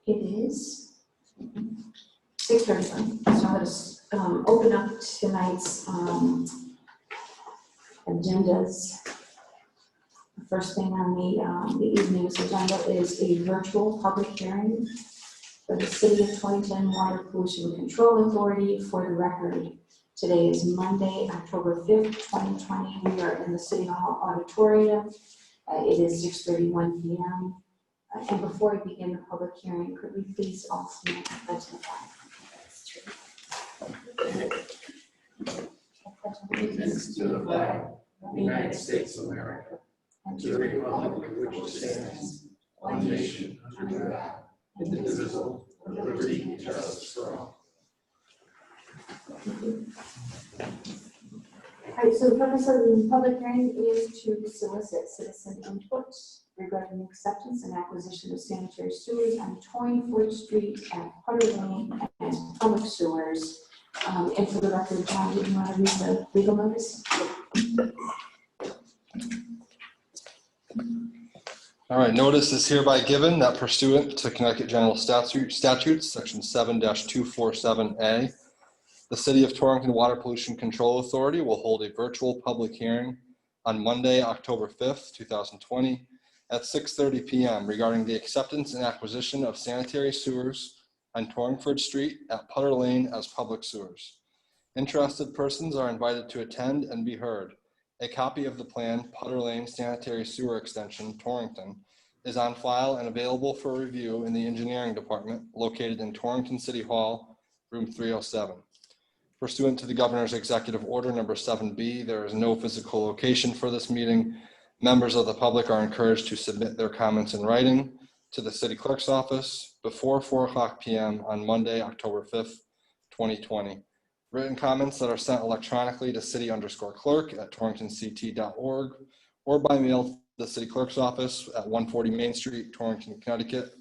It is 6:31, so I'm going to open up tonight's agendas. The first thing on the evening's agenda is a virtual public hearing for the City of Torrington Water Pollution Control Authority. For the record, today is Monday, October 5th, 2020. We are in the City Hall auditorium. It is 6:31 p.m. And before we begin the public hearing, could we please all stand and pledge the flag? Allegiance to the flag of the United States of America and to the republic which stands one nation under God, indivisible, with liberty and justice for all. All right, so the purpose of the public hearing is to solicit citizen input regarding the acceptance and acquisition of sanitary sewers on Torrington Street and Putter Lane as public sewers. And for the record, John, do you want to read the legal notice? All right, notice is hereby given that pursuant to Connecticut General Statutes, Section 7-247A, the City of Torrington Water Pollution Control Authority will hold a virtual public hearing on Monday, October 5th, 2020 at 6:30 p.m. regarding the acceptance and acquisition of sanitary sewers on Torrington Street at Putter Lane as public sewers. Interested persons are invited to attend and be heard. A copy of the planned Putter Lane Sanitary Sewer Extension, Torrington, is on file and available for review in the Engineering Department located in Torrington City Hall, room 307. Pursuant to the Governor's Executive Order number 7B, there is no physical location for this meeting. Members of the public are encouraged to submit their comments in writing to the City Clerk's office before 4:00 p.m. on Monday, October 5th, 2020. Written comments that are sent electronically to city_clerk@torringtonct.org or by mail to the City Clerk's office at 140 Main Street, Torrington, Connecticut,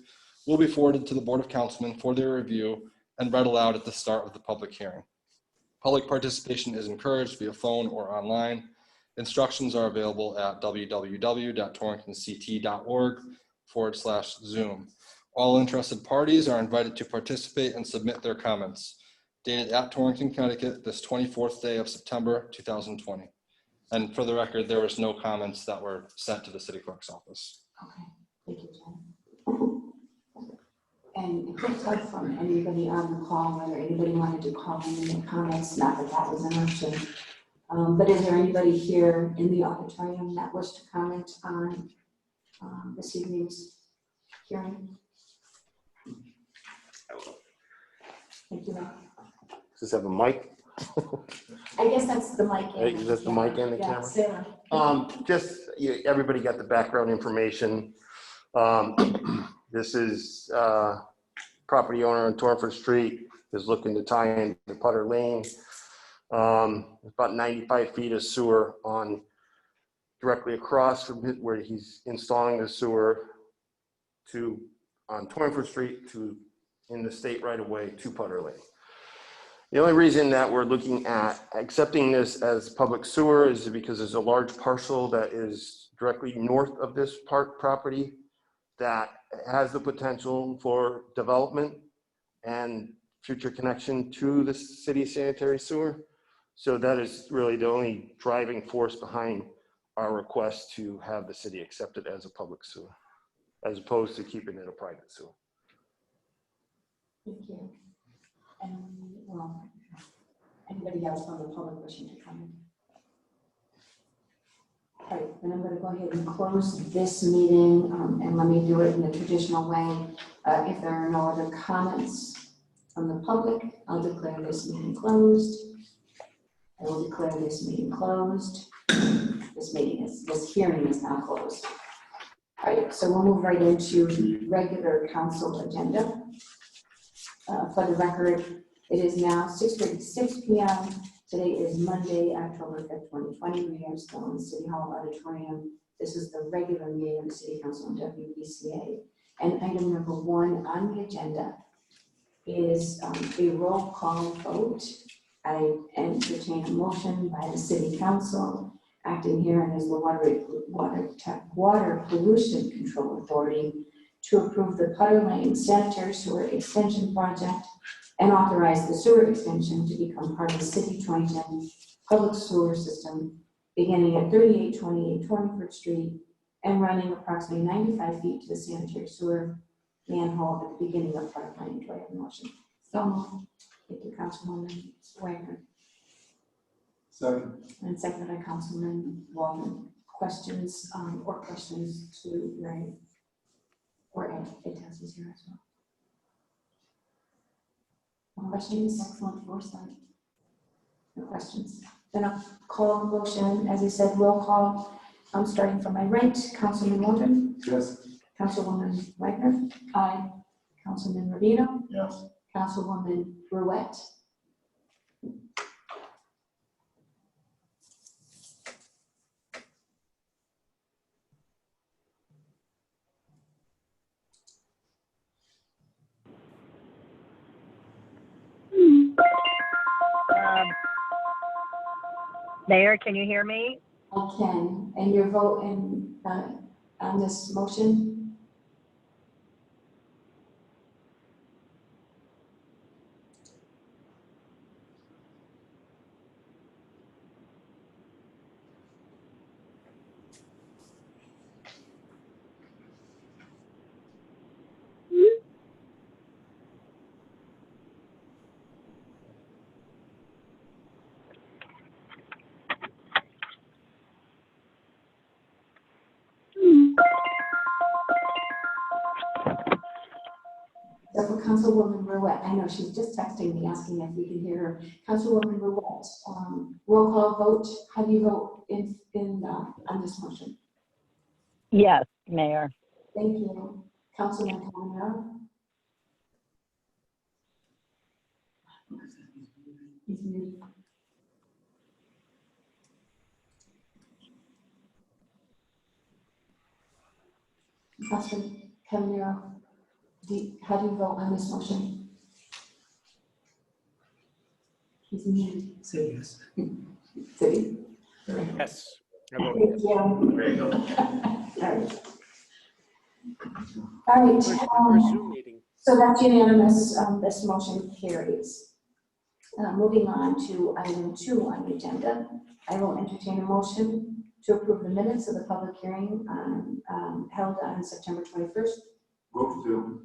will be forwarded to the Board of Councilmen for their review and read aloud at the start of the public hearing. Public participation is encouraged via phone or online. Instructions are available at www.torringtonct.org/Zoom. All interested parties are invited to participate and submit their comments. Dated at Torrington, Connecticut, this 24th day of September, 2020. And for the record, there was no comments that were sent to the City Clerk's office. Okay, thank you, John. And a quick tip from anybody on the call, whether anybody wanted to call in and make comments, not that that was an option. But is there anybody here in the auditorium that wishes to comment on this evening's hearing? Thank you. Does this have a mic? I guess that's the mic. Is that the mic and the camera? Sarah. Everybody got the background information. This is property owner on Torrington Street is looking to tie into Putter Lane. About 95 feet of sewer on directly across from where he's installing the sewer on Torrington Street to in the state right away to Putter Lane. The only reason that we're looking at accepting this as public sewer is because there's a large parcel that is directly north of this property that has the potential for development and future connection to the city sanitary sewer. So that is really the only driving force behind our request to have the city accept it as a public sewer, as opposed to keeping it a private sewer. Thank you. And well, anybody else from the public wishing to comment? All right, then I'm going to go ahead and close this meeting, and let me do it in the traditional way. If there are no other comments from the public, I'll declare this meeting closed. I will declare this meeting closed. This hearing is now closed. All right, so we'll move right into the regular council agenda. For the record, it is now 6:36 p.m. Today is Monday, October 5th, 2020. We are still in the City Hall auditorium. This is the regular meeting of the City Council and WPCA. And item number 1 on the agenda is a roll call vote. I entertain a motion by the City Council acting herein as the Water Pollution Control Authority, to approve the Putter Lane Sanitary Sewer Extension Project and authorize the sewer extension to become part of the City of Torrington public sewer system, beginning at 3828 Torrington Street and running approximately 95 feet to the sanitary sewer manhole at the beginning of Putter Lane. Do I have a motion? So moved. Thank you, Councilwoman Wagner. Second. And seconded by Councilman Waldron. Questions or questions to Ray or Ed? Ed is here as well. Questions? Excellent foresight. No questions. Then I'll call the motion. As I said, roll call. I'm starting from my right. Councilman Waldron. Yes. Councilwoman Wagner. Aye. Councilman Rubino. Yes. Councilwoman Ruette. Mayor, can you hear me? I can. And your vote on this motion? So for Councilwoman Ruette, I know she's just texting me asking if we can hear her. Councilwoman Ruette, roll call vote. How do you vote on this motion? Yes, Mayor. Thank you. Councilman Cavanero? He's muted. Councilman Cavanero, how do you vote on this motion? He's muted. Say yes. City? Yes. Thank you. There you go. All right. First Zoom meeting. So that's unanimous. This motion carries. Moving on to item 2 on the agenda, I will entertain a motion to approve the minutes of the public hearing held on September 21st. Move to.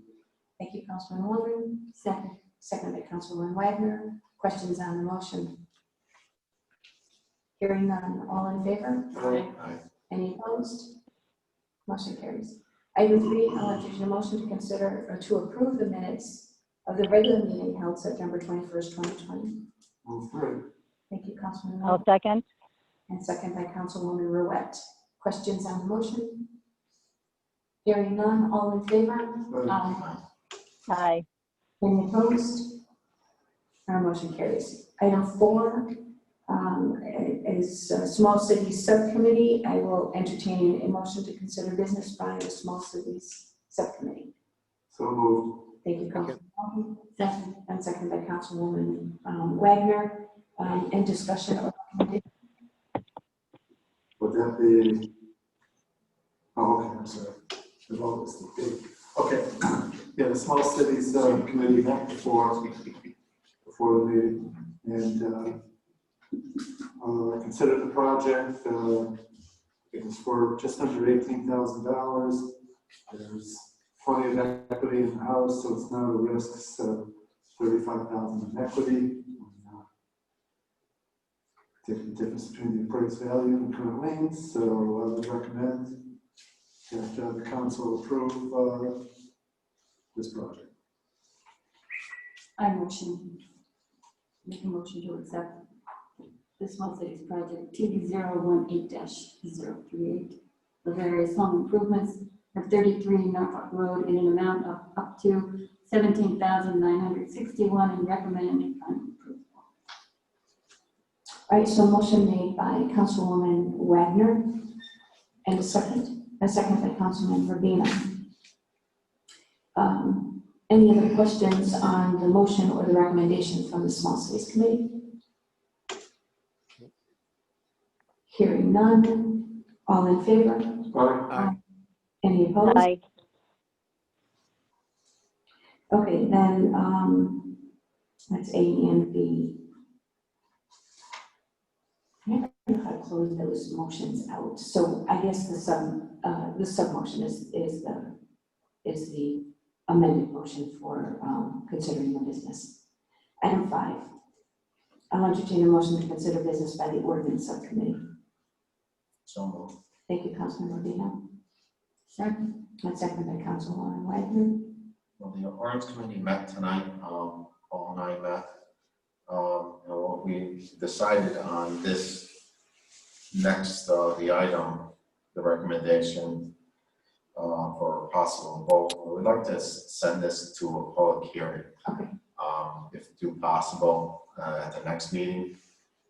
Thank you, Councilman Waldron. Second by Councilman Wagner. Questions on the motion? Hearing none. All in favor? Aye. Any opposed? Motion carries. Item 3, I'll entertain a motion to consider or to approve the minutes of the regular meeting held September 21st, 2020. Move through. Thank you, Councilman I'll Waldron. second. And second by Councilwoman Ruette. Questions on the motion? Hearing none. All in favor? Aye. Aye. Any opposed? Our motion carries. Item 4 is Small Cities Subcommittee. I will entertain a motion to consider business by the Small Cities Subcommittee. So moved. Thank you, Councilman Waldron. Second, and second by Councilwoman Wagner. And discussion or recommendation. Would that be? Oh, okay, I'm sorry. The vote was too big. Okay. Yeah, the Small Cities Committee met before the meeting, and I considered the project. It was for just under $18,000. There's plenty of equity in the house, so it's not a risk. So $35,000 in equity. Difference between the appraised value and current liens. So I would recommend that the council approve this project. I make a motion to accept the Small Cities Project TD 018-038, the various home improvements of 33 Norfolk Road in an amount of up to $17,961 and recommend final approval. All right, so motion made by Councilwoman Wagner and a second by Councilman Rubino. Any other questions on the motion or the recommendation from the Small Cities Committee? Hearing none. All in favor? Aye. Any opposed? Aye. Okay, then, that's A and B. I don't know how to close those motions out. So I guess the sub motion is the amended motion for considering the business. Item 5, I'll entertain a motion to consider business by the ordinance subcommittee. So moved. Thank you, Councilman Rubino. Second. And second by Councilwoman Wagner. Well, the ordinance committee met tonight, Paul and I met. And what we decided on this next, the item, the recommendation for a possible vote, we would like to send this to a public hearing. Okay. If due possible, at the next meeting,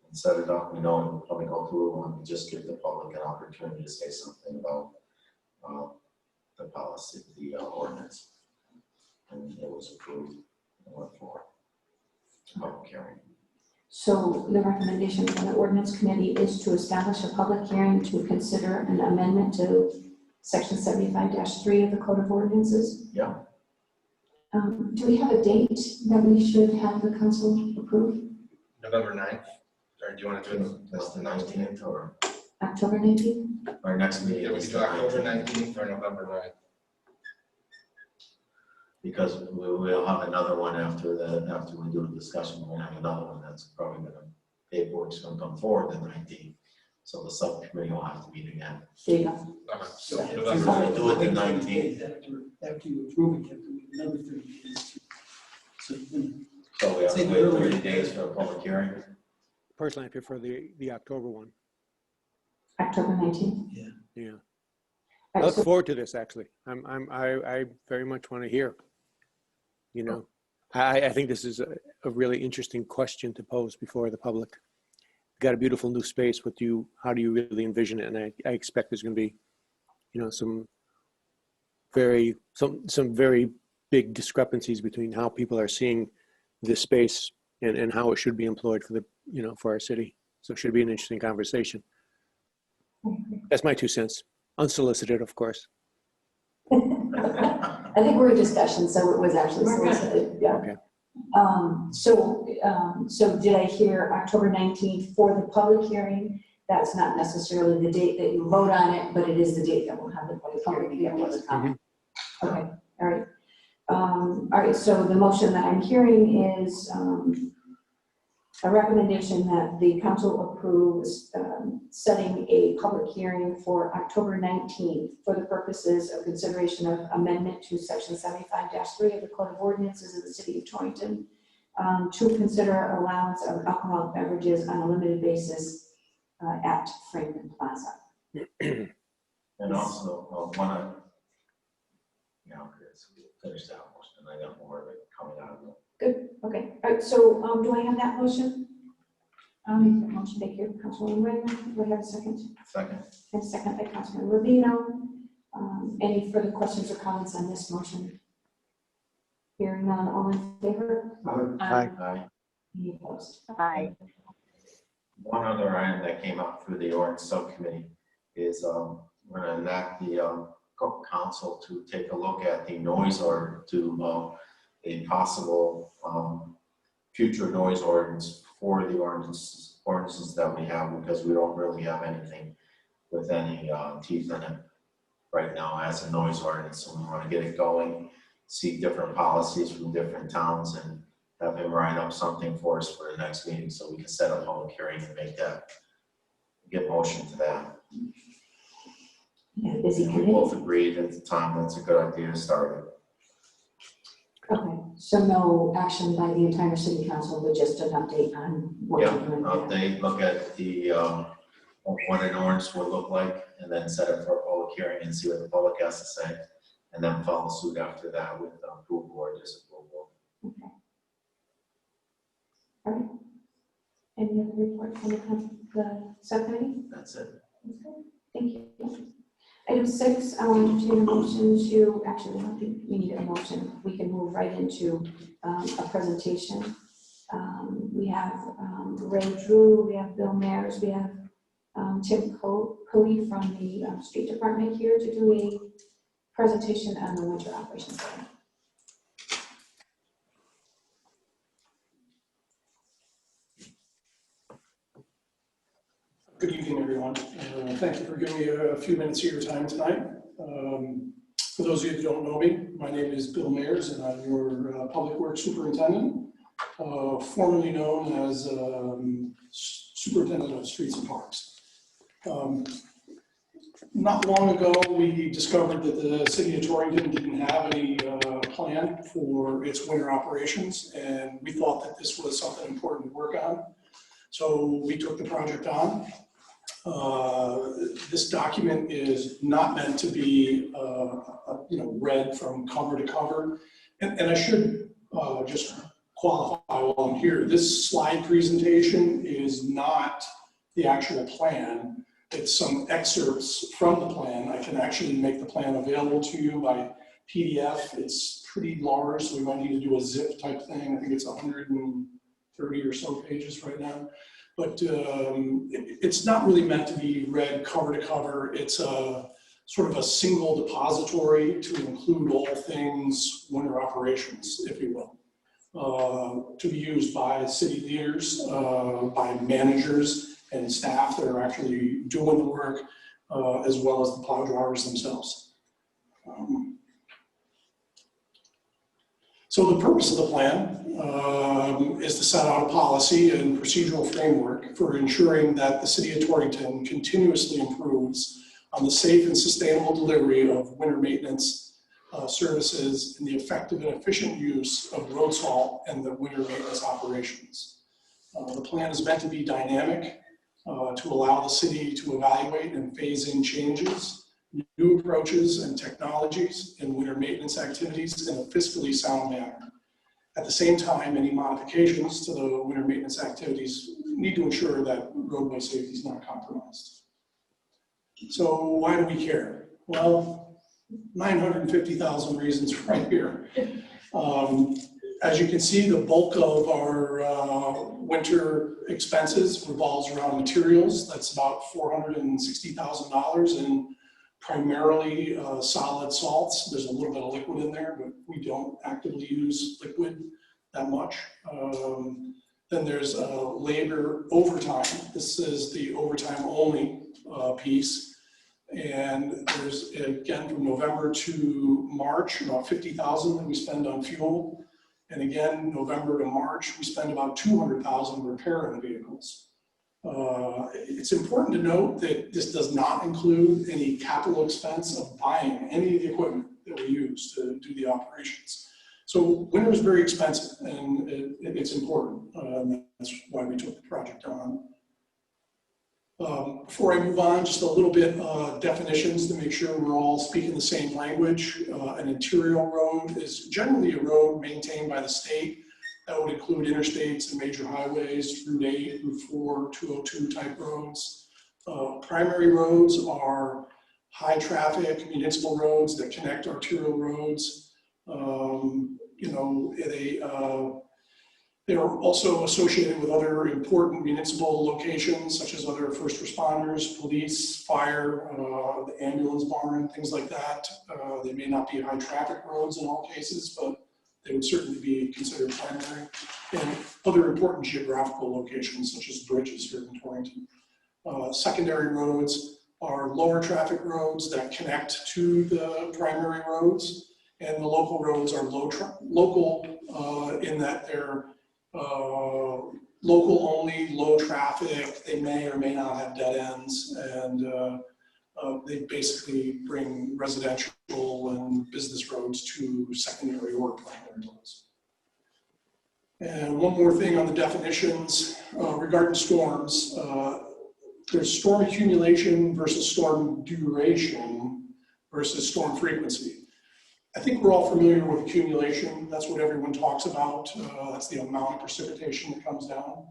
and set it up. We know it'll probably go through and just give the public an opportunity to say something about the policy, the ordinance. And it was approved and went for public hearing. So the recommendation from the ordinance committee is to establish a public hearing to consider an amendment to section 75-3 of the Code of Ordinances. Yeah. Do we have a date that we should have the council approve? November 9th, or do you want to do it? That's the 19th or October 19th? our next meeting Yeah, we is could do the October 19th. 19th or November 9th. Because we'll have another one after we do the discussion, we're gonna have another one that's probably gonna, paperwork's gonna come forward the 19th. So the subcommittee will have to meet again. There you go. Okay, so So November. we'll do it the 19th. After you approve it, you have to wait another 30 days. So, So we have to Say wait earlier. 30 days for a public hearing. Personally, I prefer the October one. October 19th? Yeah. All I right, look so forward to this, actually. I very much want to hear. You know, I think this is a really interesting question to pose before the public. Got a beautiful new space. How do you really envision it? And I expect there's going to be, you know, some very big discrepancies between how people are seeing this space and how it should be employed for the, you know, for our city. So it should be an interesting conversation. That's my 2 cents. Unsolicited, of course. I think we're in discussion, so it was actually solicited, yeah. Okay. So did I hear October 19th for the public hearing? That's not necessarily the date that you vote on it, but it is the date that we'll have the public hearing to get public comment. Okay, all right. All right, so the motion that I'm hearing is a recommendation that the council approves setting a public hearing for October 19th for the purposes of consideration of amendment to section 75-3 of the Code of Ordinances of the City of Torrington to consider allowance of alcoholic beverages on a limited basis at Franklin Plaza. And also, finish that motion, and I got more of it coming out of it. Good, okay. All right, so do I have that motion? I'll make that motion. Thank you, Councilwoman Wagner. Do I have a second? Second. And second by Councilman Rubino. Any further questions or comments on this motion? Hearing none, all in favor? Aye. Aye. Any opposed? Aye. One other item that came up through the ordinance subcommittee is we're going to enact the council to take a look at the noise order to a possible future noise ordinance for the ordinances that we have, because we don't really have anything with any teeth in it right now as a noise ordinance. So we want to get it going, see different policies from different towns, and have him write up something for us for the next meeting so we can set a public hearing and make that, get motion to that. Yeah, busy And we both committee. agreed at the time that's a good idea to start it. Okay, so no action by the entire city council, but just an update on what Yeah, you're doing. they look at the what an ordinance would look like, and then set it for a public hearing and see what the public has to say, and then follow suit after that with approval or disapproval. Okay. All right. Any other report from the subcommittee? That's it. Okay, thank you. Item 6, I want to entertain a motion to, actually, I don't think we need a motion. We can move right into a presentation. We have Ray Drew, we have Bill Mayers, we have Tim Cody from the street department here to do a presentation on the winter operations plan. Good evening, everyone. Thank you for giving me a few minutes of your time tonight. For those of you who don't know me, my name is Bill Mayers, and I'm your Public Works Superintendent, formerly known as Superintendent of Streets and Parks. Not long ago, we discovered that the city of Torrington didn't have any plan for its winter operations, and we thought that this was something important to work on. So we took the project on. This document is not meant to be read from cover to cover. And I should just qualify while I'm here. This slide presentation is not the actual plan. It's some excerpts from the plan. I can actually make the plan available to you by PDF. It's pretty large, so we might need to do a zip type thing. I think it's 130 or so pages right now. But it's not really meant to be read cover to cover. It's a sort of a single depository to include all things winter operations, if you will, to be used by city leaders, by managers and staff that are actually doing the work, as well as the plow drivers themselves. So the purpose of the plan is to set out a policy and procedural framework for ensuring that the city of Torrington continuously improves on the safe and sustainable delivery of winter maintenance services and the effective and efficient use of road salt and the winter maintenance operations. The plan is meant to be dynamic to allow the city to evaluate and phase in changes, new approaches and technologies in winter maintenance activities in a fiscally sound manner. At the same time, any modifications to the winter maintenance activities need to ensure that roadway safety is not compromised. So why do we care? Well, 950,000 reasons right here. As you can see, the bulk of our winter expenses revolves around materials. That's about $460,000 in primarily solid salts. There's a little bit of liquid in there, but we don't actively use liquid that much. Then there's labor overtime. This is the overtime only piece. And there's, again, from November to March, about 50,000 that we spend on fuel. And again, November to March, we spend about 200,000 repairing the vehicles. It's important to note that this does not include any capital expense of buying any of the equipment that we use to do the operations. So winter is very expensive, and it's important. That's why we took the project on. Before I move on, just a little bit definitions to make sure we're all speaking the same language. An interior road is generally a road maintained by the state. That would include interstates and major highways, Route 8, Route 4, 202 type roads. Primary roads are high traffic municipal roads that connect arterial roads. They are also associated with other important municipal locations, such as other first responders, police, fire, the ambulance barn, things like that. They may not be high traffic roads in all cases, but they would certainly be considered primary, and other important geographical locations such as bridges here in Torrington. Secondary roads are lower traffic roads that connect to the primary roads, and the local roads are local in that they're local only, low traffic. They may or may not have dead ends, and they basically bring residential and business roads to secondary or primary roads. And one more thing on the definitions regarding storms. There's storm accumulation versus storm duration versus storm frequency. I think we're all familiar with accumulation. That's what everyone talks about. That's the amount of precipitation that comes down.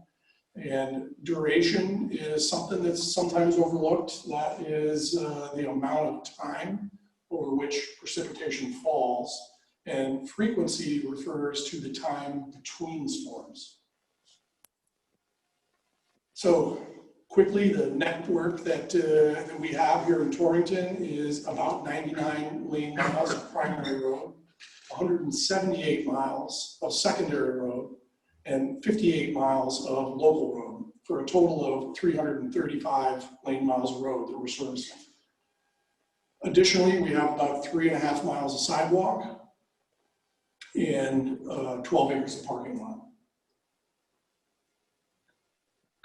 And duration is something that's sometimes overlooked. That is the amount of time over which precipitation falls. And frequency refers to the time between storms. So Quickly, the network that we have here in Torrington is about 99 lane miles of primary road, 178 miles of secondary road, and 58 miles of local road, for a total of 335 lane miles of road that we're servicing. Additionally, we have about 3.5 miles of sidewalk and 12 acres of parking lot.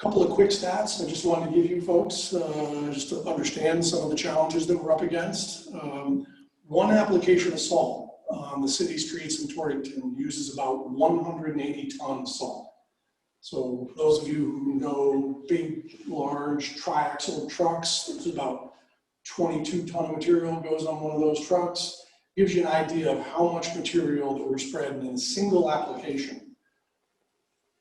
Couple of quick stats I just wanted to give you folks, just to understand some of the challenges that we're up against. One application of salt on the city streets in Torrington uses about 180 tons of salt. So those of you who know big, large tri-axle trucks, there's about 22 ton of material goes on one of those trucks. Gives you an idea of how much material that we're spreading in a single application.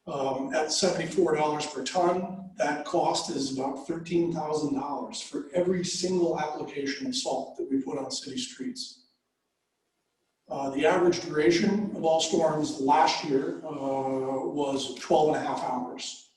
At $74 per ton, that cost is about $13,000 for every single application of salt that we put on city streets. The average duration of all storms last year was 12.5 hours.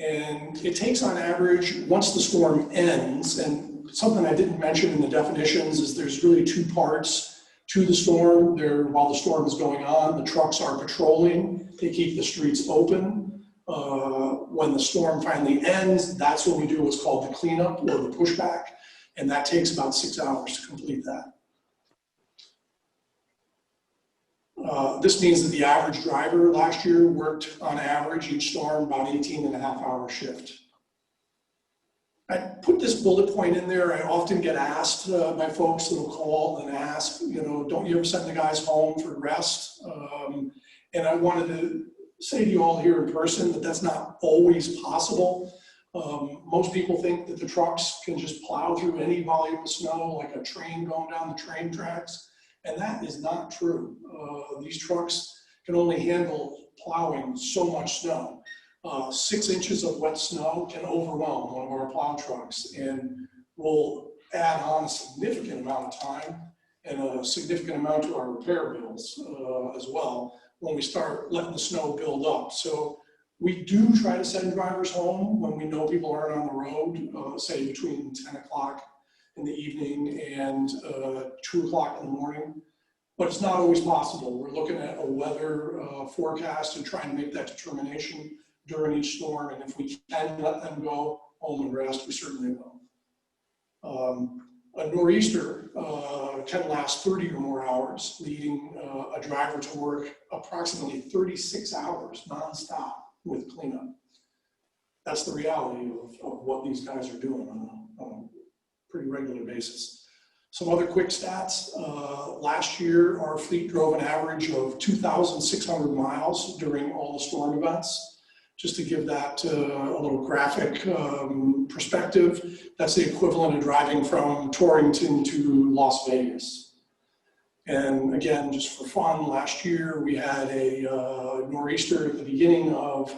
And it takes on average, once the storm ends, and something I didn't mention in the definitions is there's really two parts to the storm. While the storm is going on, the trucks are patrolling. They keep the streets open. When the storm finally ends, that's when we do what's called the cleanup or the pushback, and that takes about 6 hours to complete that. This means that the average driver last year worked on average each storm about 18.5-hour shift. I put this bullet point in there. I often get asked by folks that will call and ask, don't you ever send the guys home for rest? And I wanted to say to you all here in person that that's not always possible. Most people think that the trucks can just plow through any volume of snow like a train going down the train tracks, and that is not true. These trucks can only handle plowing so much snow. 6 inches of wet snow can overwhelm one of our plow trucks and will add on a significant amount of time and a significant amount to our repair bills as well when we start letting the snow build up. So we do try to send drivers home when we know people aren't on the road, say between 10 o'clock in the evening and 2 o'clock in the morning. But it's not always possible. We're looking at a weather forecast and trying to make that determination during each storm. And if we can let them go home and rest, we certainly will. A nor'easter can last 30 or more hours, leading a driver to work approximately 36 hours nonstop with cleanup. That's the reality of what these guys are doing on a pretty regular basis. Some other quick stats. Last year, our fleet drove an average of 2,600 miles during all the storm events. Just to give that a little graphic perspective, that's the equivalent of driving from Torrington to Las Vegas. And again, just for fun, last year we had a nor'easter at the beginning of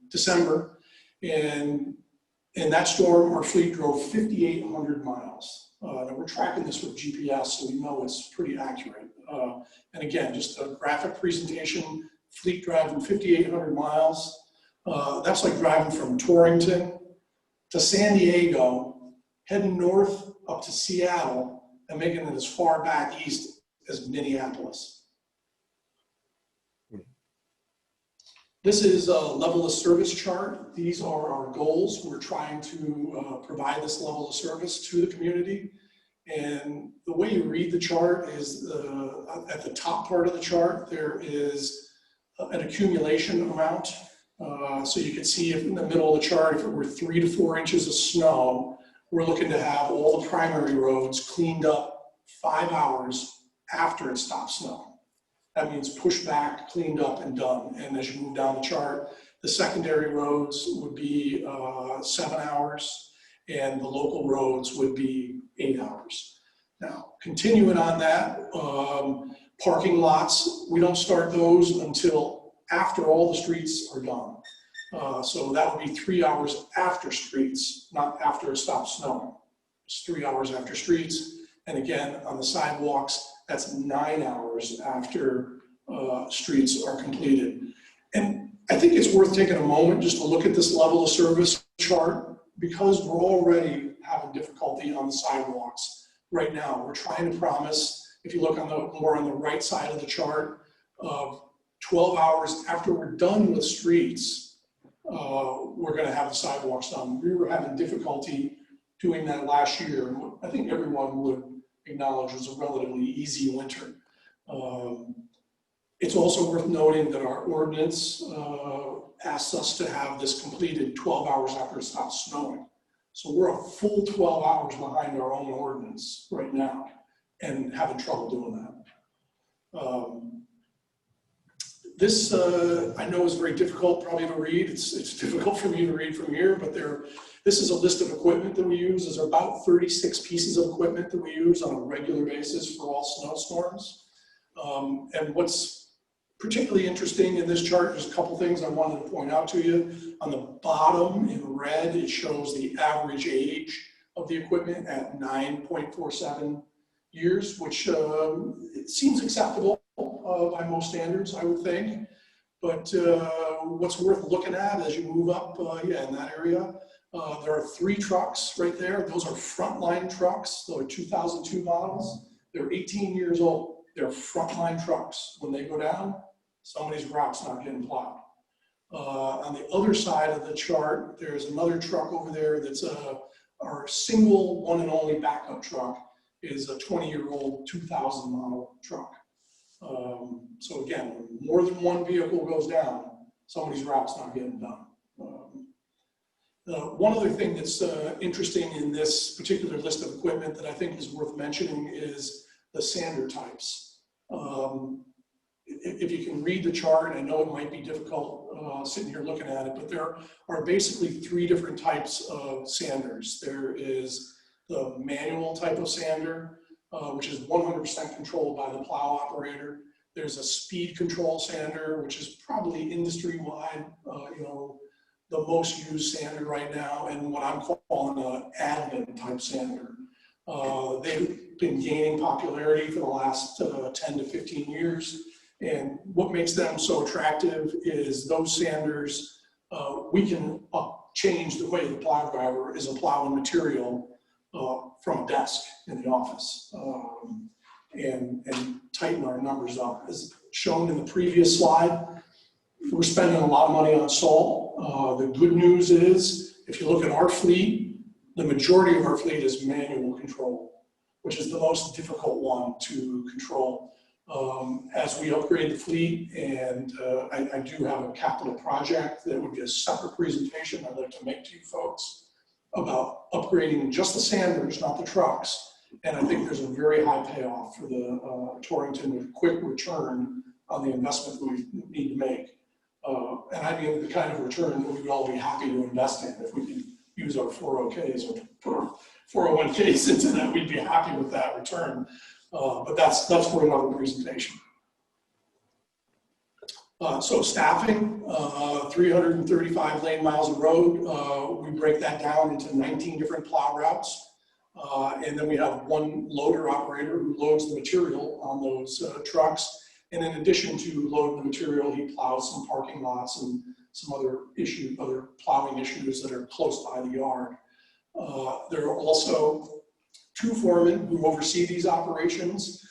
December, and in that storm, our fleet drove 5,800 miles. Now we're tracking this with GPS, so we know it's pretty accurate. And again, just a graphic presentation. Fleet driving 5,800 miles. That's like driving from Torrington to San Diego, heading north up to Seattle, and making it as far back east as Minneapolis. This is a level of service chart. These are our goals. We're trying to provide this level of service to the community. And the way you read the chart is at the top part of the chart, there is an accumulation amount. So you can see if in the middle of the chart, if it were 3 to 4 inches of snow, we're looking to have all the primary roads cleaned up 5 hours after it stops snowing. That means pushed back, cleaned up, and done. And as you move down the chart, the secondary roads would be 7 hours, and the local roads would be 8 hours. Now, continuing on that, parking lots, we don't start those until after all the streets are done. So that would be 3 hours after streets, not after it stops snowing. It's 3 hours after streets. And again, on the sidewalks, that's 9 hours after streets are completed. And I think it's worth taking a moment just to look at this level of service chart, because we're already having difficulty on the sidewalks right now. We're trying to promise, if you look on the more on the right side of the chart, of 12 hours after we're done with streets, we're going to have the sidewalks done. We were having difficulty doing that last year. I think everyone would acknowledge it was a relatively easy winter. It's also worth noting that our ordinance asks us to have this completed 12 hours after it stops snowing. So we're a full 12 hours behind our own ordinance right now and having trouble doing that. This, I know, is very difficult probably to read. It's difficult for me to read from here, but this is a list of equipment that we use. There's about 36 pieces of equipment that we use on a regular basis for all snowstorms. And what's particularly interesting in this chart, there's a couple things I wanted to point out to you. On the bottom in red, it shows the average age of the equipment at 9.47 years, which it seems acceptable by most standards, I would think. But what's worth looking at as you move up, in that area, there are 3 trucks right there. Those are frontline trucks. Those are 2002 models. They're 18 years old. They're frontline trucks. When they go down, somebody's route's not getting plowed. On the other side of the chart, there's another truck over there that's our single one and only backup truck is a 20-year-old 2000 model truck. So again, when more than one vehicle goes down, somebody's route's not getting done. One other thing that's interesting in this particular list of equipment that I think is worth mentioning is the sander types. If you can read the chart, I know it might be difficult sitting here looking at it, but there are basically 3 different types of sanders. There is the manual type of sander, which is 100% controlled by the plow operator. There's a speed control sander, which is probably industry-wide, the most used sander right now, and what I'm calling an admin type sander. They've been gaining popularity for the last 10 to 15 years. And what makes them so attractive is those sanders, we can change the way the plow driver is plowing material from a desk in the office and tighten our numbers up. As shown in the previous slide, we're spending a lot of money on salt. The good news is, if you look at our fleet, the majority of our fleet is manual control, which is the most difficult one to control. As we upgrade the fleet, and I do have a capital project that would be a separate presentation I'd like to make to you folks about upgrading just the sanders, not the trucks. And I think there's a very high payoff for the Torrington with quick return on the investment we need to make. And I mean the kind of return that we would all be happy to invest in. If we could use our 401ks or put our 401ks into that, we'd be happy with that return. But that's for another presentation. So staffing, 335 lane miles of road. We break that down into 19 different plow routes. And then we have one loader operator who loads the material on those trucks. And in addition to loading the material, he plows some parking lots and some other plowing issues that are close by the yard. There are also 2 foremen who oversee these operations,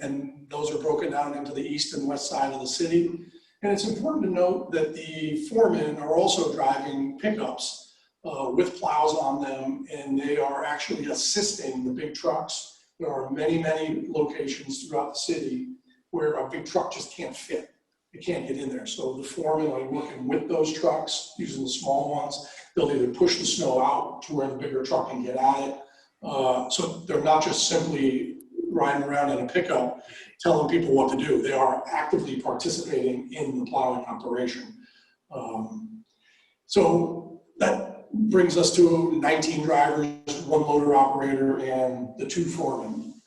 and those are broken down into the east and west side of the city. And it's important to note that the foremen are also driving pickups with plows on them, and they are actually assisting the big trucks. There are many, many locations throughout the city where a big truck just can't fit. It can't get in there. So the foremen are working with those trucks, using the small ones. They'll either push the snow out to where the bigger truck can get at it. So they're not just simply riding around in a pickup telling people what to do. They are actively participating in the plowing operation. So that brings us to 19 drivers, 1 loader operator, and the 2 foremen.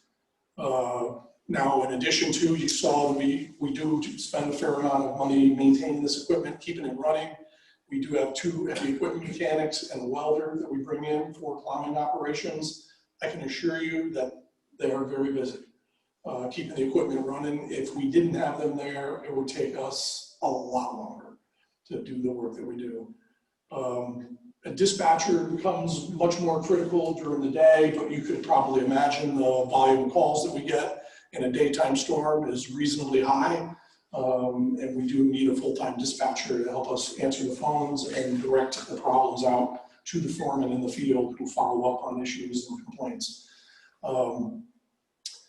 Now, in addition to, you saw we do spend a fair amount of money maintaining this equipment, keeping it running. We do have 2 heavy equipment mechanics and a welder that we bring in for plowing operations. I can assure you that they are very busy keeping the equipment running. If we didn't have them there, it would take us a lot longer. to do the work that we do. A dispatcher becomes much more critical during the day, but you could probably imagine the volume of calls that we get in a daytime storm is reasonably high. And we do need a full-time dispatcher to help us answer the phones and direct the problems out to the foreman in the field who follow up on issues and complaints.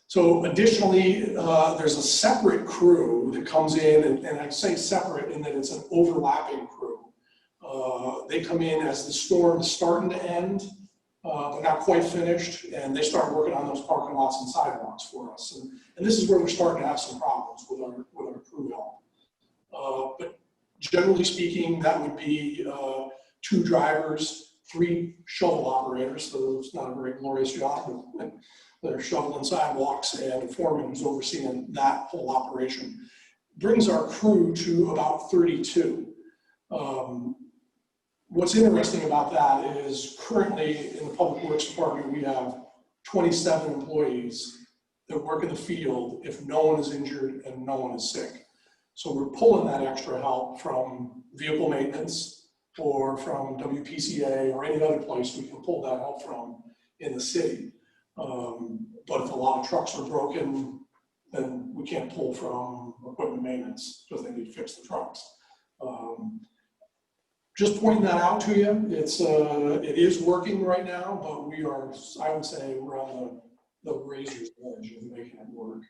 So additionally, there's a separate crew that comes in, and I say separate in that it's an overlapping crew. They come in as the storm is starting to end, but not quite finished, and they start working on those parking lots and sidewalks for us. And this is where we're starting to have some problems with our crew help. But generally speaking, that would be 2 drivers, 3 shovel operators, so it's not a very glorious job, but they're shoveling sidewalks, and a foreman who's overseeing that whole operation. Brings our crew to about 32. What's interesting about that is currently in the Public Works Department, we have 27 employees that work in the field if no one is injured and no one is sick. So we're pulling that extra help from vehicle maintenance or from WPCA or any other place we can pull that help from in the city. But if a lot of trucks are broken, then we can't pull from equipment maintenance because they need to fix the trucks. Just pointing that out to you. It is working right now, but we are, I would say, we're on the razor's edge of making it work.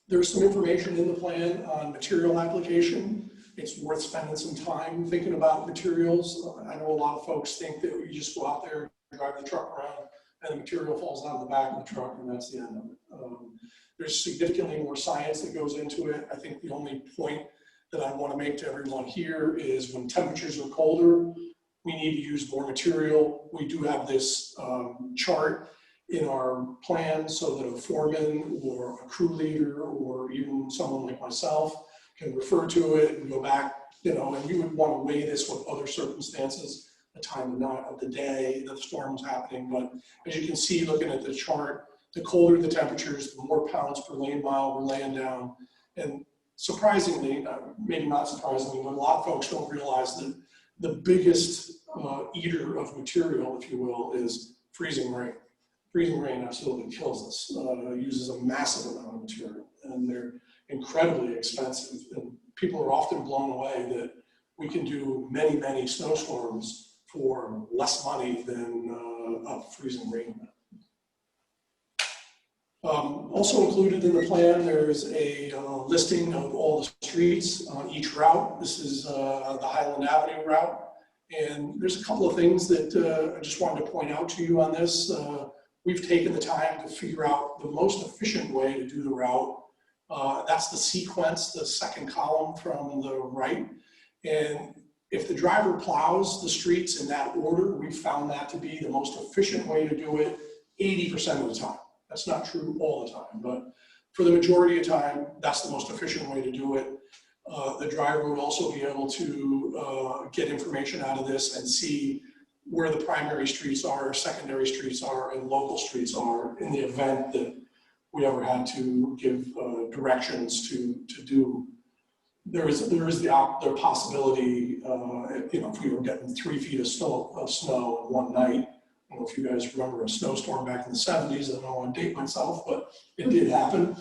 There's some information in the plan on material application. It's worth spending some time thinking about materials. I know a lot of folks think that you just go out there, drive the truck around, and the material falls out of the back of the truck, and that's the end of it. There's significantly more science that goes into it. I think the only point that I want to make to everyone here is when temperatures are colder, we need to use more material. We do have this chart in our plan so that a foreman or a crew leader or even someone like myself can refer to it and go back, and you would want to weigh this with other circumstances, the time of night, of the day that the storm was happening. But as you can see, looking at the chart, the colder the temperatures, the more pounds per lane mile we're laying down. And surprisingly, maybe not surprisingly, but a lot of folks don't realize that the biggest eater of material, if you will, is freezing rain. Freezing rain absolutely kills us. It uses a massive amount of material, and they're incredibly expensive. And people are often blown away that we can do many, many snowstorms for less money than a freezing rain event. Also included in the plan, there's a listing of all the streets on each route. This is the Highland Avenue route. And there's a couple of things that I just wanted to point out to you on this. We've taken the time to figure out the most efficient way to do the route. That's the sequence, the second column from the right. And if the driver plows the streets in that order, we found that to be the most efficient way to do it 80% of the time. That's not true all the time, but for the majority of time, that's the most efficient way to do it. The driver would also be able to get information out of this and see where the primary streets are, secondary streets are, and local streets are in the event that we ever had to give directions to do. There is the possibility, if we were getting 3 feet of snow in one night. I don't know if you guys remember a snowstorm back in the 70s. I don't want to date myself, but it did happen,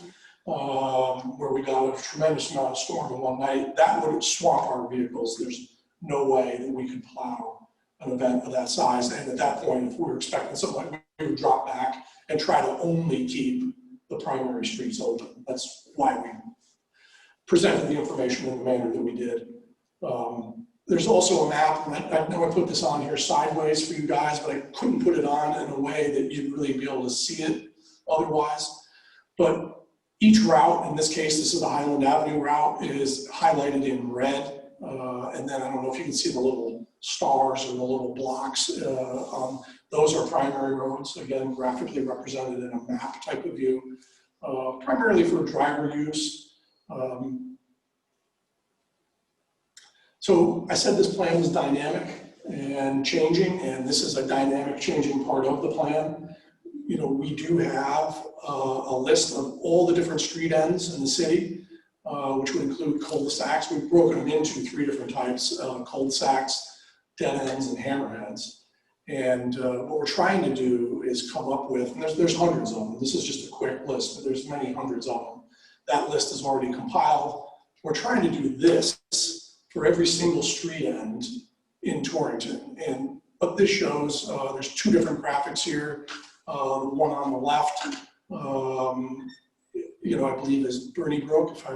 where we got a tremendous amount of storm in one night. That would swamp our vehicles. There's no way that we could plow an event of that size. And at that point, if we were expecting something like, we would drop back and try to only keep the primary streets open. That's why we presented the information in the manner that we did. There's also a map, and I know I put this on here sideways for you guys, but I couldn't put it on in a way that you'd really be able to see it otherwise. But each route, in this case, this is the Highland Avenue route, is highlighted in red. And then I don't know if you can see the little stars or the little blocks. Those are primary roads, again, graphically represented in a map type of view, primarily for driver use. So I said this plan was dynamic and changing, and this is a dynamic changing part of the plan. We do have a list of all the different street ends in the city. which would include cul-de-sacs. We've broken them into 3 different types, cul-de-sacs, dead ends, and hammerheads. And what we're trying to do is come up with, and there's hundreds of them. This is just a quick list, but there's many hundreds of them. That list is already compiled. We're trying to do this for every single street end in Torrington. And what this shows, there's 2 different graphics here. One on the left, I believe is Bernie Brook, if I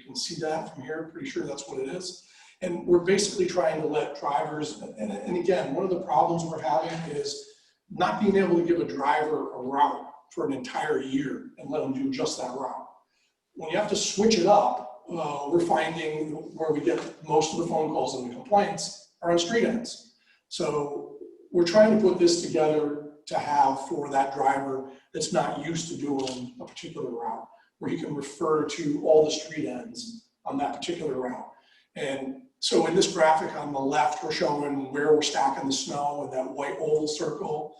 can see that from here, pretty sure that's what it is. And we're basically trying to let drivers, and again, one of the problems we're having is not being able to give a driver a route for an entire year and let them do just that route. When you have to switch it up, we're finding where we get most of the phone calls and the complaints are on street ends. So we're trying to put this together to have for that driver that's not used to doing a particular route, where he can refer to all the street ends on that particular route. And so in this graphic on the left, we're showing where we're stacking the snow in that white oval circle.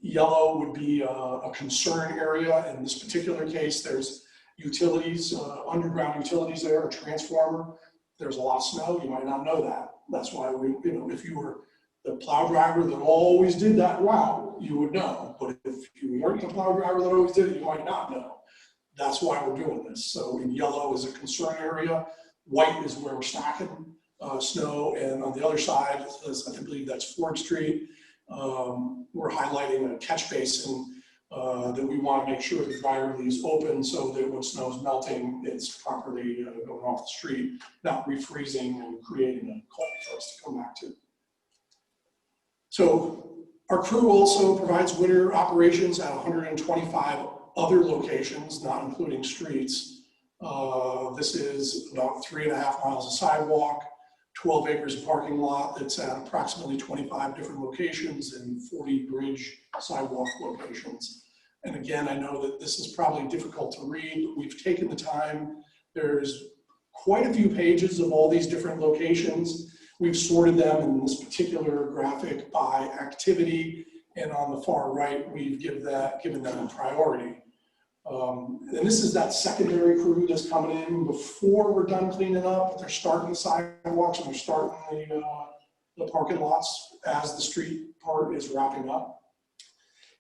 Yellow would be a concern area. In this particular case, there's utilities, underground utilities there, a transformer. There's a lot of snow, you might not know that. That's why if you were the plow driver that always did that route, you would know. But if you weren't the plow driver that always did it, you might not know. That's why we're doing this. So in yellow is a concern area. White is where we're stacking snow. And on the other side, I believe that's Ford Street. We're highlighting a catch basin that we want to make sure the driver leaves open so that when snow is melting, it's properly going off the street, not refreezing and creating a cold for us to come back to. So our crew also provides winter operations at 125 other locations, not including streets. This is about 3.5 miles of sidewalk, 12 acres of parking lot that's at approximately 25 different locations and 40 bridge sidewalk locations. And again, I know that this is probably difficult to read, but we've taken the time. There's quite a few pages of all these different locations. We've sorted them in this particular graphic by activity, and on the far right, we've given them a priority. And this is that secondary crew that's coming in before we're done cleaning up. They're starting the sidewalks and they're starting the parking lots as the street part is wrapping up.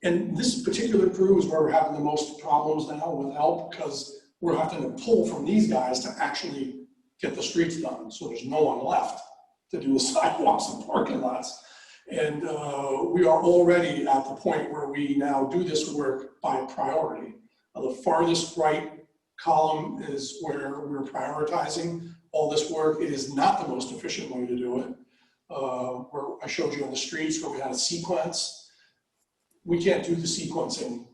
And this particular crew is where we're having the most problems now with help, because we're having to pull from these guys to actually get the streets done. So there's no one left to do the sidewalks and parking lots. And we are already at the point where we now do this work by priority. The farthest right column is where we're prioritizing all this work. It is not the most efficient way to do it. Where I showed you on the streets where we had a sequence. We can't do the sequencing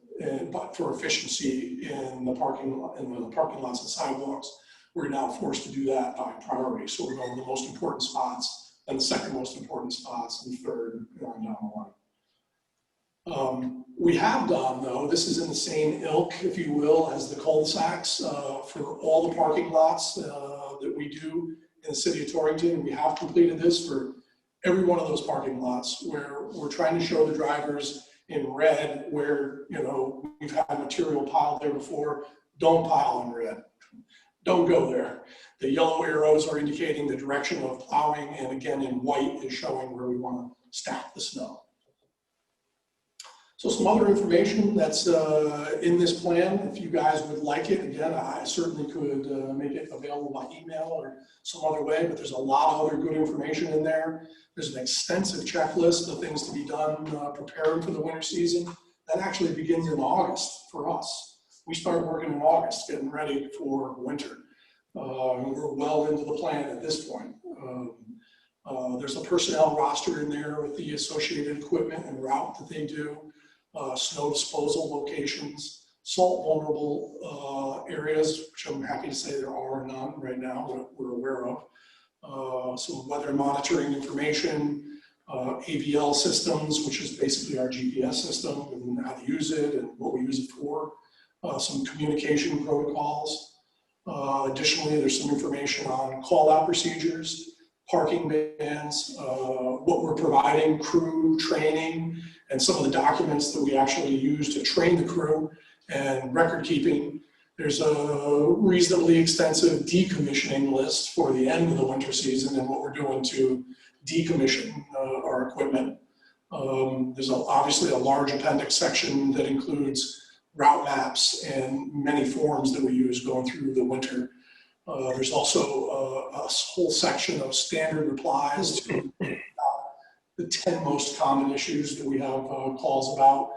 but for efficiency in the parking lots and sidewalks. We're now forced to do that by priority. So we're going to the most important spots, and the second most important spots, and third, going down the line. We have done, though, this is in the same ilk, if you will, as the cul-de-sacs for all the parking lots that we do in the city of Torrington. We have completed this for every one of those parking lots where we're trying to show the drivers in red where, we've had material piled there before. Don't pile in red. Don't go there. The yellow arrows are indicating the direction of plowing, and again in white is showing where we want to stack the snow. So some other information that's in this plan, if you guys would like it, again, I certainly could make it available by email or some other way, but there's a lot of other good information in there. There's an extensive checklist of things to be done preparing for the winter season. That actually begins in August for us. We start working in August, getting ready for winter. We're well into the plan at this point. There's a personnel roster in there with the associated equipment and route that they do. Snow disposal locations, salt vulnerable areas, which I'm happy to say there are none right now that we're aware of. Some weather monitoring information, AVL systems, which is basically our GPS system and how to use it and what we use it for. Some communication protocols. Additionally, there's some information on call-out procedures, parking bans, what we're providing, crew training, and some of the documents that we actually use to train the crew, and record keeping. There's a reasonably extensive decommissioning list for the end of the winter season and what we're doing to decommission our equipment. There's obviously a large appendix section that includes route maps and many forms that we use going through the winter. There's also a whole section of standard replies to the 10 most common issues that we have calls about.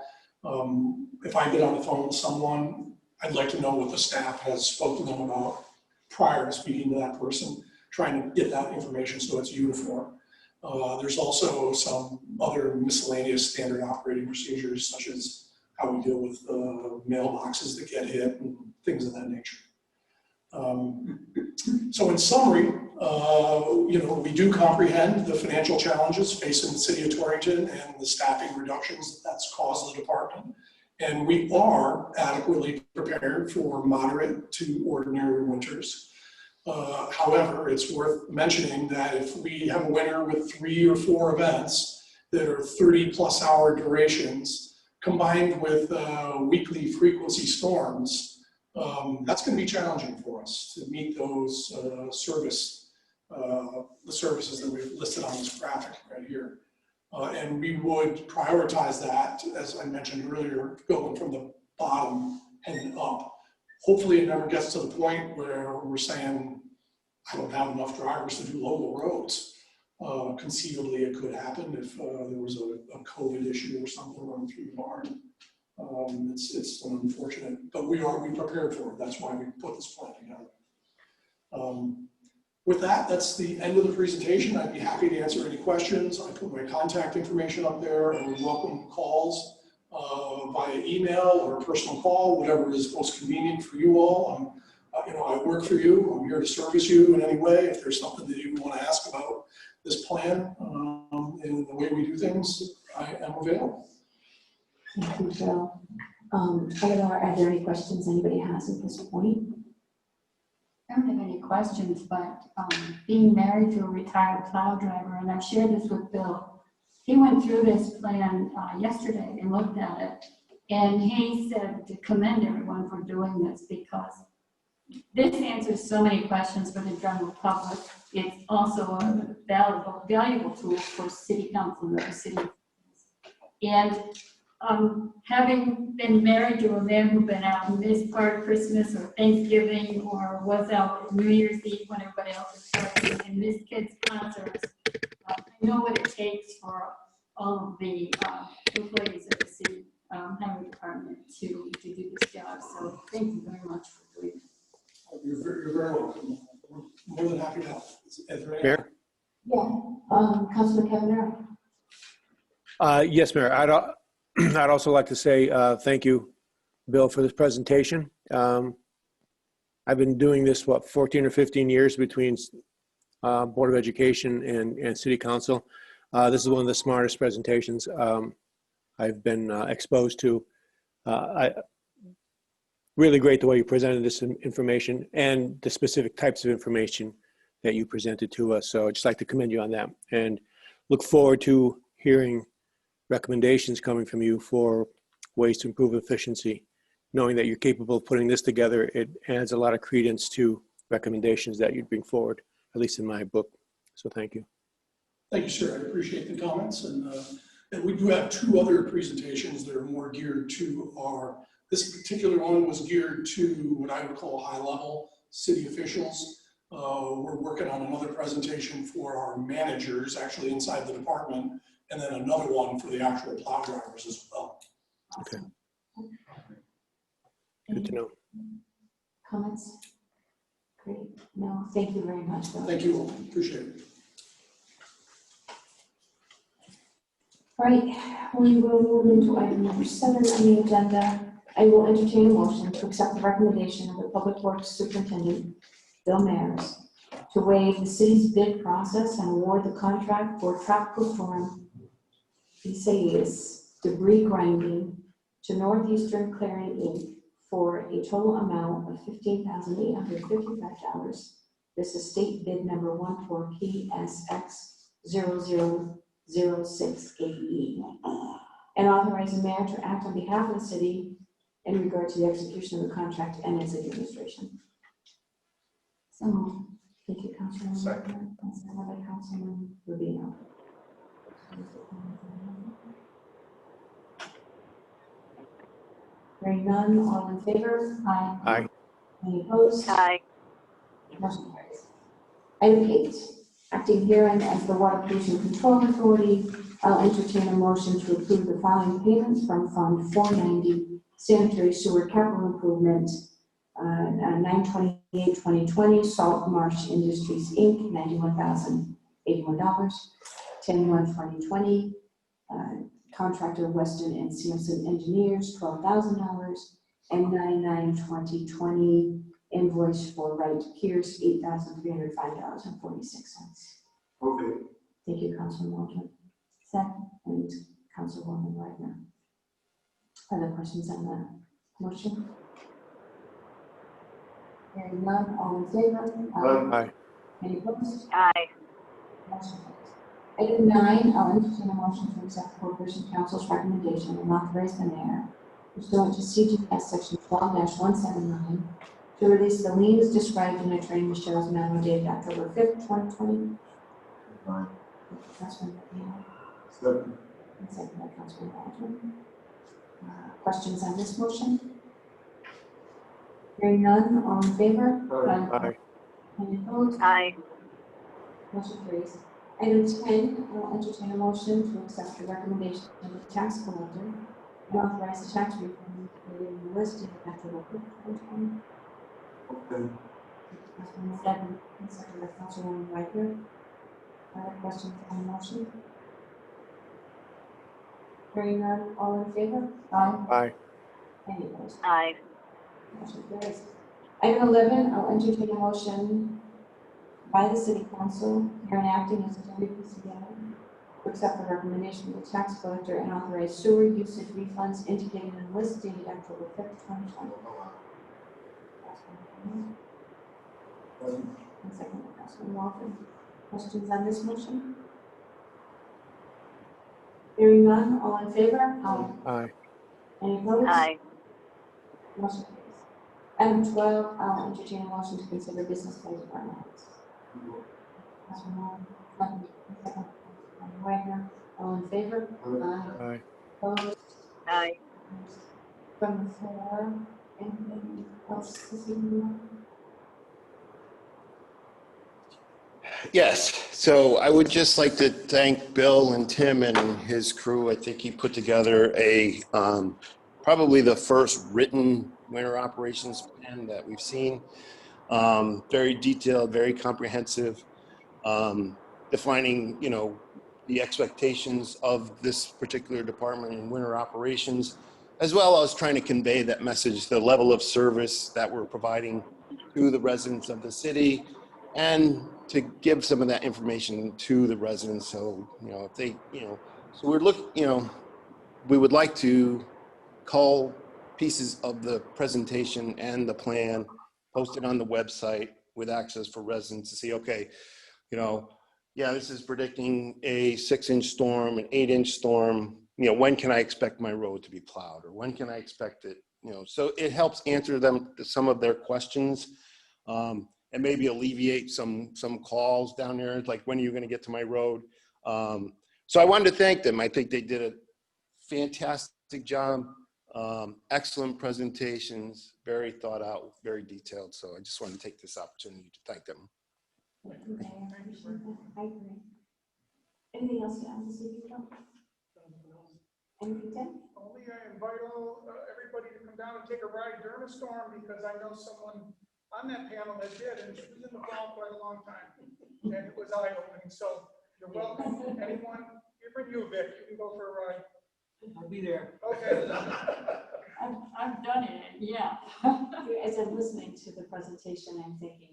If I get on the phone with someone, I'd like to know what the staff has spoken to them about prior to speaking to that person, trying to get that information so it's uniform. There's also some other miscellaneous standard operating procedures, such as how we deal with mailboxes that get hit and things of that nature. So in summary, we do comprehend the financial challenges facing the city of Torrington and the staffing reductions that's caused the department. And we are adequately prepared for moderate to ordinary winters. However, it's worth mentioning that if we have a winter with 3 or 4 events that are 30+ hour durations, combined with weekly frequency storms, that's going to be challenging for us to meet those the services that we've listed on this graphic right here. And we would prioritize that, as I mentioned earlier, going from the bottom heading up. Hopefully it never gets to the point where we're saying, I don't have enough drivers to do local roads. Conceivably it could happen if there was a COVID issue or something running through the barn. It's unfortunate, but we prepared for it. That's why we put this plan together. With that, that's the end of the presentation. I'd be happy to answer any questions. I put my contact information up there. I would welcome calls via email or a personal call, whatever is most convenient for you all. I work for you. I'm here to service you in any way. If there's something that you want to ask about this plan and the way we do things, I am available. Thank you, Bill. Eleanor, are there any questions anybody has at this point? I don't have any questions, but being married to a retired plow driver, and I've shared this with Bill, he went through this plan yesterday and looked at it, and he said to commend everyone for doing this because this answers so many questions for the general public. It's also a valuable tool for city council and city. And having been married to a man who's been out and missed part of Christmas or Thanksgiving or was out New Year's Eve when everybody else is working and missed kids' concerts, I know what it takes for all of the employees of the city highway department to do this job. So thank you very much for doing it. You're very welcome. We're more than happy to help. Mayor? Yeah, Councilman Kavanaugh. Yes, Mayor. I'd also like to say thank you, Bill, for this presentation. I've been doing this, 14 or 15 years between Board of Education and City Council. This is one of the smartest presentations I've been exposed to. Really great the way you presented this information and the specific types of information that you presented to us. So I'd just like to commend you on that and look forward to hearing recommendations coming from you for ways to improve efficiency. Knowing that you're capable of putting this together, it adds a lot of credence to recommendations that you'd bring forward, at least in my book. So thank you. Thank you, sir. I appreciate the comments. And we do have 2 other presentations that are more geared to this particular one was geared to what I would call high-level city officials. We're working on another presentation for our managers, actually inside the department, and then another one for the actual plow drivers as well. Okay. Good to know. Comments? Great. No, thank you very much, Bill. Thank you all. Appreciate it. All right, we will move into item number 7 on the agenda. I will entertain a motion to accept the recommendation of the Public Works Superintendent, Bill Mayers, to waive the city's bid process and award the contract for Tropical Storm Isaias debris grinding to Northeastern Clearing Inc. for a total amount of $15,855. This is state bid number 14PSX0006AE. And authorize the mayor to act on behalf of the city in regard to the execution of the contract and its administration. So, thank you, Councilman. Second. And second by Councilman Rubino. Hearing none, all in favor? Aye. Aye. Any opposed? Aye. Motion carries. Item 8, acting herein as the Water Pollution Control Authority, I'll entertain a motion to approve the following payments from Fund 490 Sanitary Sewer Capital Improvement, 9/28/2020, Salt Marsh Industries, Inc., $91,081. 10/1/2020, contractor Weston and Sampson Engineers, $12,000. And 9/9/2020, invoice for Wright Pierce, $8,305.46. Okay. Thank you, Councilman Waldron. Second, and Councilwoman Wagner. Other questions on the motion? Hearing none, all in favor? Aye. Any opposed? Aye. Motion carries. Item 9, I'll entertain a motion to accept the Corporation Council's recommendation and authorize the mayor pursuant to CGS Section 12-179 to release the liens described in Attorney Michelle's memo dated October 5th, 2020. Councilman Rubino. Second. And second by Councilman Waldron. Questions on this motion? Hearing none, all in favor? Aye. Any opposed? Aye. Motion carries. Item 10, I'll entertain a motion to accept the recommendation of the tax collector and authorize the tax refund listed after the 2020. Okay. Councilman Waldron, and second by Councilwoman Wagner. Questions on the motion? Hearing none, all in favor? Aye. Aye. Any opposed? Aye. Motion carries. Item 11, I'll entertain a motion by the City Council, here acting as a WPCA, to accept the recommendation of the tax collector and authorize sewer usage refunds indicated in the list dated October 5th, 2020. And second by Councilman Waldron. Questions on this motion? Hearing none, all in favor? Aye. Any opposed? Aye. Motion carries. Item 12, I'll entertain a motion to consider business by department heads. Councilman Waldron, second, Councilman Wagner, all in favor? Aye. Opposed? Aye. From the floor, anything else this evening? Yes, so I would just like to thank Bill and Tim and his crew. I think he put together a, probably the first written winter operations plan that we've seen. Very detailed, very comprehensive, defining, the expectations of this particular department in winter operations, as well as trying to convey that message, the level of service that we're providing to the residents of the city, and to give some of that information to the residents. So, if they, so we're looking, we would like to call pieces of the presentation and the plan posted on the website with access for residents to see, okay, yeah, this is predicting a 6-inch storm, an 8-inch storm. When can I expect my road to be plowed, or when can I expect it? So it helps answer some of their questions, and maybe alleviate some calls down there, like, when are you going to get to my road? So I wanted to thank them. I think they did a fantastic job. Excellent presentations, very thought out, very detailed. So I just wanted to take this opportunity to thank them. Okay, I appreciate that. I agree. Anything else to add this evening? Anything, Tim? Only I invite everybody to come down and take a ride during a storm, because I know someone on that panel that did, and she was in the fall quite a long time, and it was eye-opening. So you're welcome. Anyone, even you, Vic, you can go for a ride. I'll be there. Okay. I've done it, yeah. As I'm listening to the presentation, I'm thinking,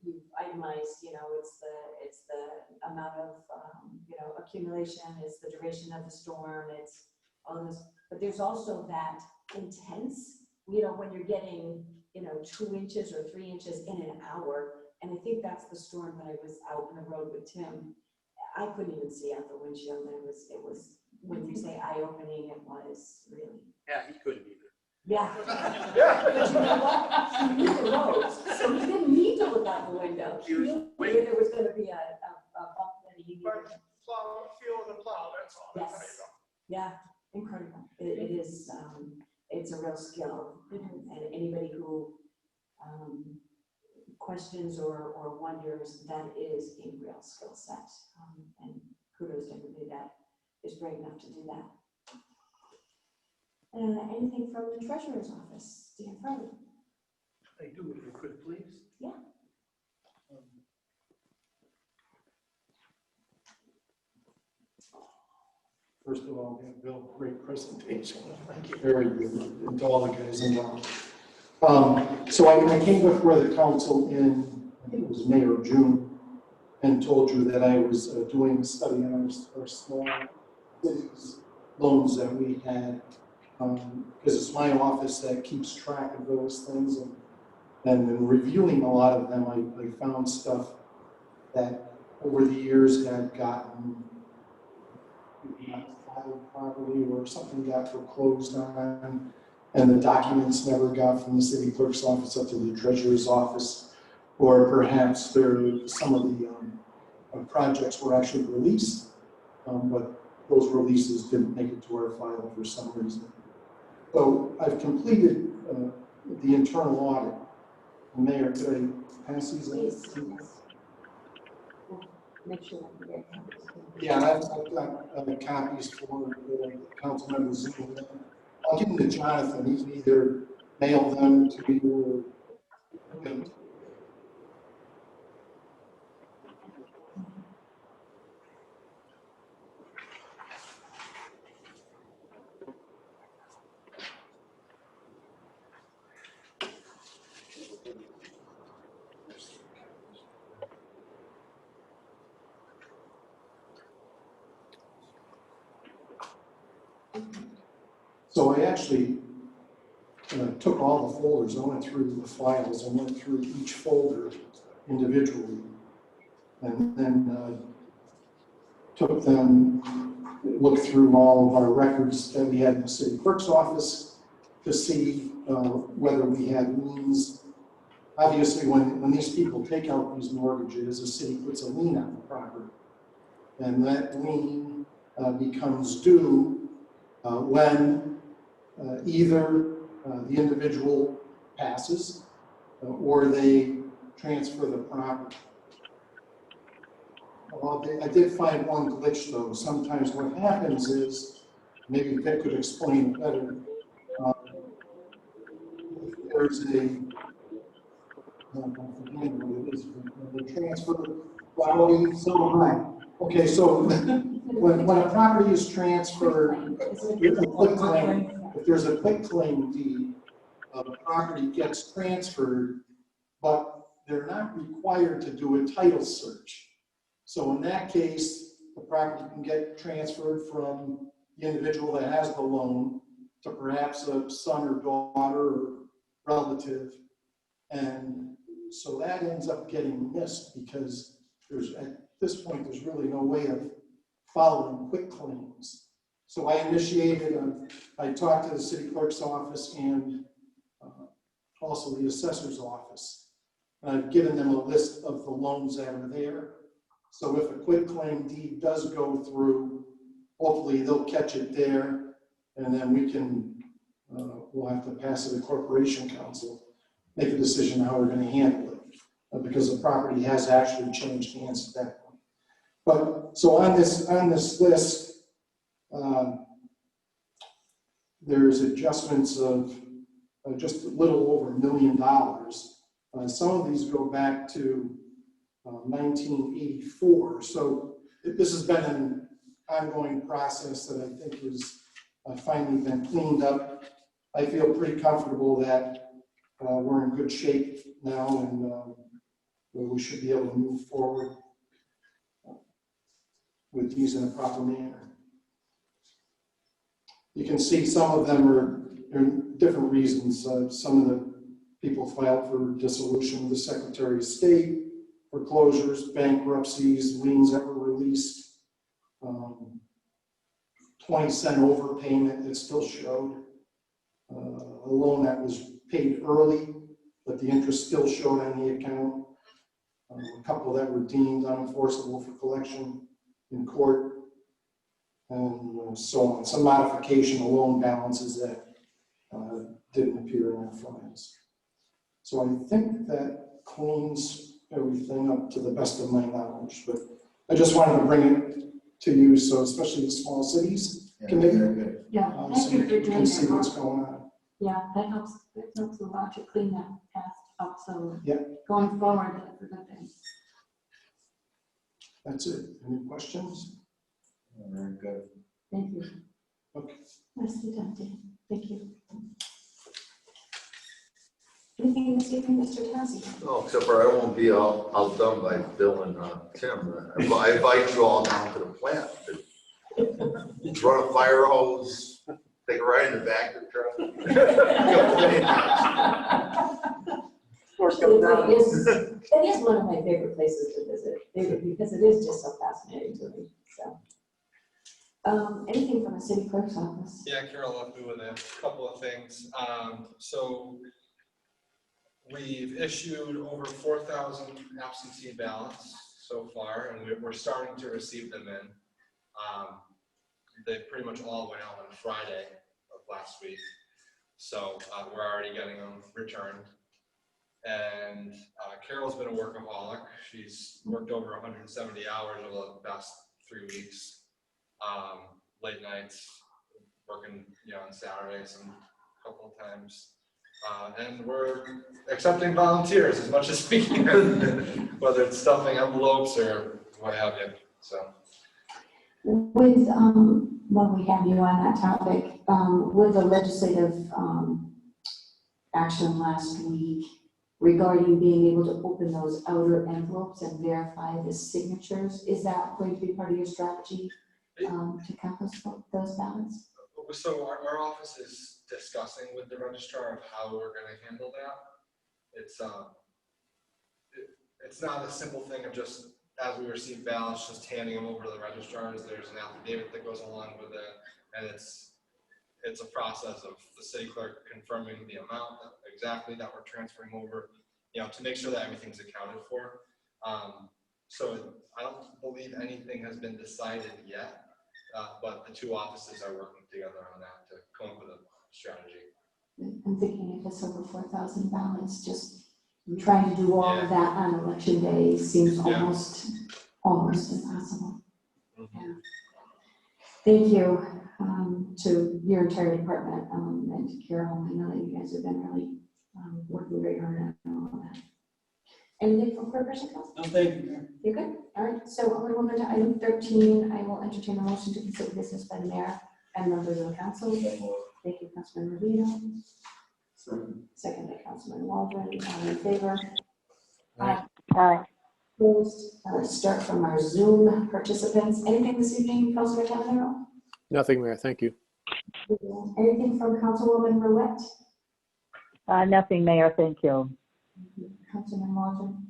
you've itemized, it's the amount of, accumulation, it's the duration of the storm, it's all this, but there's also that intense, when you're getting, 2 inches or 3 inches in an hour. And I think that's the storm that I was out on the road with Tim. I couldn't even see out the windshield. It was, when you say eye-opening, it was really. Yeah, he couldn't either. Yeah. Yeah. But you know what? He knew the roads, so he didn't need to look out the window. He knew where there was gonna be a bump that he needed. But plow, feel the plow, that's all. That's how you Yes. go. Yeah, incredible. It is, it's a real skill. And anybody who questions or wonders, that is a real skill set. And kudos to everybody that is brave enough to do that. Anything from the treasurer's office, Dan Farley? I do, if you could, please. Yeah. First of all, Bill, great presentation. Thank you. Very good, and to all the guys involved. So I came before the council in, I think it was May or June, and told you that I was doing a study on our small cities loans that we had, because it's my office that keeps track of those things, and in reviewing a lot of them, I found stuff that over the years had gotten not filed properly, or something got foreclosed on, and the documents never got from the city clerk's office up to the treasurer's office, or perhaps some of the projects were actually released, but those releases didn't make it to our file for some reason. So I've completed the internal audit. Mayor, could I pass these? Please. We'll make sure that we get copies. Yeah, and I've got copies for the council members. I'll give them to Jonathan. He can either mail them to you or. So I actually took all the folders, I went through the files, I went through each folder individually, and then took them, looked through all of our records that we had in the city clerk's office to see whether we had liens. Obviously, when these people take out these mortgages, the city puts a lien on the property, and that lien becomes due when either the individual passes or they transfer the property. Well, I did find one glitch though. Sometimes what happens is, maybe Vic could explain it better. There's a, I don't forget what it is, the transfer quality, so high. Okay, so when a property is transferred, if there's a quick claim deed, the property gets transferred, but they're not required to do a title search. So in that case, the property can get transferred from the individual that has the loan to perhaps a son or daughter or relative. And so that ends up getting missed because at this point, there's really no way of following quick claims. So I initiated, I talked to the city clerk's office and also the assessor's office. And I've given them a list of the loans that are there. So if a quick claim deed does go through, hopefully they'll catch it there, and then we can, we'll have to pass it to Corporation Council, make a decision how we're going to handle it, because the property has actually changed hands at that point. But so on this list, there's adjustments of just a little over $1 million. Some of these go back to 1984. So this has been an ongoing process that I think has finally been cleaned up. I feel pretty comfortable that we're in good shape now, and we should be able to move forward with these in a proper manner. You can see some of them are different reasons. Some of the people filed for dissolution of the Secretary of State, foreclosures, bankruptcies, liens that were released, 20-cent overpayment that still showed. a loan that was paid early, but the interest still showed on the account. A couple that were deemed unenforceable for collection in court, and so on. Some modification of loan balances that didn't appear in our files. So I think that cleans everything up to the best of my knowledge, but I just wanted to bring it to you, so especially the small cities committee, Yeah, so thank you you for can doing see that. what's going on. Yeah, that helps a lot to clean that past up, so Yeah. going forward, that's a good thing. That's it. Any questions? Very good. Thank you. Okay. Nicely done, Dan. Thank you. Anything this evening, Mr. Townsend? No, except for I won't be outdone by Bill and Tim. I invite you all down to the plant. Run a fire hose, take a ride in the back of the truck. It is one of my favorite places to visit, because it is just so fascinating to me, so. Anything from the city clerk's office? Yeah, Carol left me with a couple of things. So we've issued over 4,000 absentee ballots so far, and we're starting to receive them in. They pretty much all went out on Friday of last week, so we're already getting them returned. And Carol's been a workaholic. She's worked over 170 hours over the past 3 weeks. Late nights, working on Saturdays and a couple of times. And we're accepting volunteers as much as we can, whether it's stuffing envelopes or what have you. So. With, while we have you on that topic, with the legislative action last week regarding being able to open those outer envelopes and verify the signatures, is that going to be part of your strategy to compass those ballots? So our office is discussing with the registrar of how we're going to handle that. It's not a simple thing of just, as we receive ballots, just handing them over to the registrars. There's an affidavit that goes along with it, and it's a process of the city clerk confirming the amount exactly that we're transferring over, to make sure that everything's accounted for. So I don't believe anything has been decided yet. But the two offices are working together on that to come up with a strategy. I'm thinking if it's over 4,000 ballots, just trying to do all of that on election day seems almost impossible. Mm-hmm. Yeah. Thank you to your entire department and to Carol. I know that you guys have been really working very hard on all of that. Anything from Corporation Council? No, thank you, Mayor. You're good? All right, so I'm going to move on to item 13. I will entertain a motion to consider business by the mayor and members of the council. Thank you, Councilman Rubino. Second by Councilman Waldron. All in favor? Aye. Aye. Opposed? Start from our Zoom participants. Anything this evening, Councilman Cavanero? Nothing, Mayor. Thank you. Anything from Councilwoman Ruette? Nothing, Mayor. Thank you. Councilman Waldron?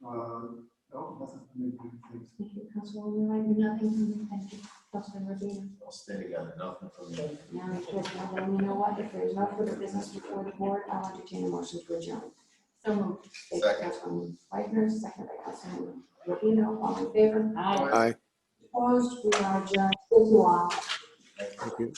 No, nothing for me. Thanks. Thank you, Councilwoman Ryder. Nothing from me. Thank you, Councilman Rubino. I'll stay together, nothing from me. Now, then you know what? If there's no further business before the board, I'll entertain a motion to adjourn. So moved. Thank you, Councilman Whitener, second by Councilman Rubino. All in favor? Aye. Opposed? We are adjourned. Thank you all. Thank you.